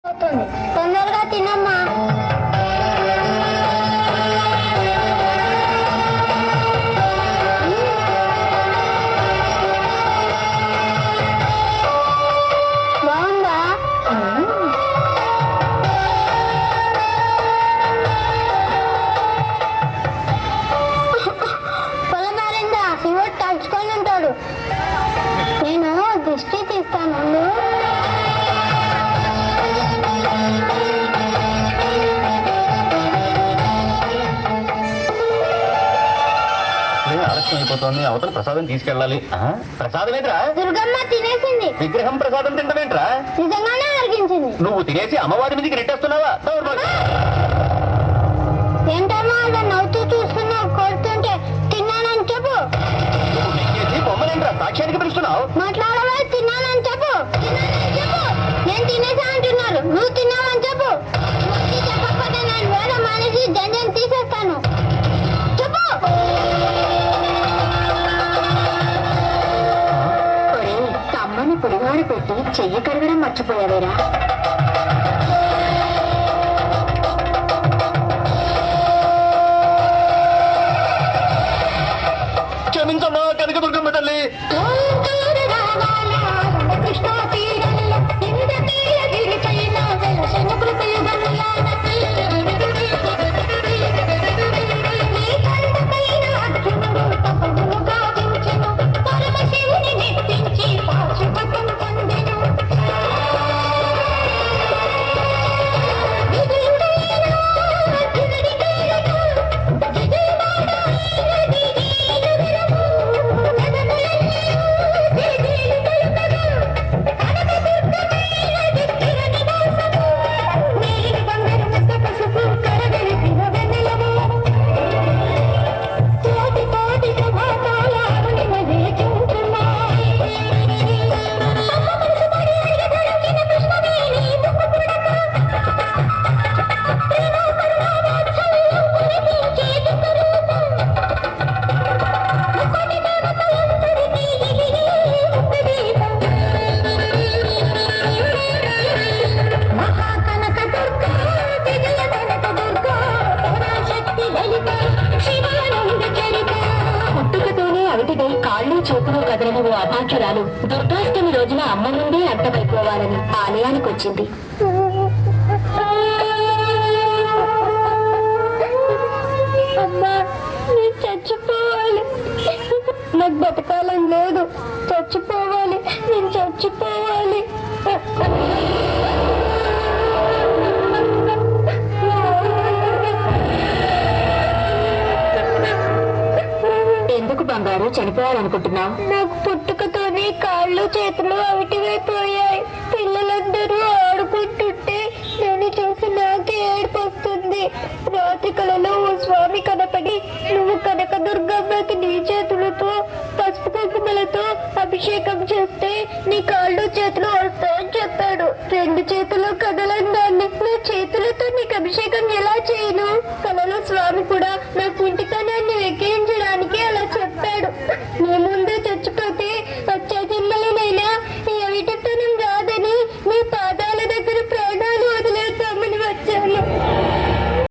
తొందరగా తినమ్మా. బాగుందా? పొలమారిందా ఇవ్వ తలుచుకొని ఉంటాడు. నేను దిష్టి తీస్తాను. ఆలస్యం అయిపోతుంది. అవతల ప్రసాదం తీసుకెళ్ళాలి. ప్రసాదం ఏంట్రా? దుర్గమ్మ తినేసింది. విగ్రహం ప్రసాదం తింటమేంట్రా? నిజంగానే అరిగించింది. నువ్వు తినేసి అమ్మవారి మీదకి నెట్టేస్తున్నావా? ఏంటమ్మా అలా నవ్వుతూ చూస్తున్నావు? కొడుతుంటే తిన్నానని చెప్పు. బొమ్మలేంట్రా సాక్ష్యానికి పిలుస్తున్నావు? మాట్లాడవా? తిన్నానని చెప్పు. నేను తినేసా అంటున్నారు. నువ్వు తిన్నావని చెప్పు. చెప్పకపోతే నేను వేళ మానేసి జంజం తీసేస్తాను. చెప్పు. అమ్మని పొడిగాడు పెట్టి చెయ్యి కడగడం మర్చిపోయావేరా? క్షమించమ్మా కనక దుర్గమ్మ తల్లి. కాళ్ళు చేతులు కదలని ఓ అభాక్షురాలు దుర్గాష్టమి రోజున అమ్మ నుండి అడ్డపడిపోవాలని ఆలయానికి వచ్చింది. అమ్మా నేను చచ్చిపోవాలి. నాకు బతకాలని లేదు. చచ్చిపోవాలి. నేను చచ్చిపోవాలి. ఎందుకు బంగారు చనిపోవాలనుకుంటున్నావు? నాకు పుట్టుకతోనే కాళ్ళు చేతులు అవిటివైపోయాయి. పిల్లలందరూ ఆడుకుంటుంటే నేను చూసి నాకే ఏడుపు వస్తుంది. రాత్రి కలలో ఓ స్వామి కనపడి నువ్వు కనక దుర్గమ్మకి నీ చేతులతో పసుపు కుంకుమలతో అభిషేకం చేస్తే నీ కాళ్ళు చేతులు వస్తాయని చెప్పాడు. రెండు చేతులు కదలని దాన్ని నా చేతులతో నీకు అభిషేకం ఎలా చేయను? కలలో స్వామి కూడా నా కుంటితనాన్ని వెక్కిరించడానికి అలా చెప్పాడు. నేను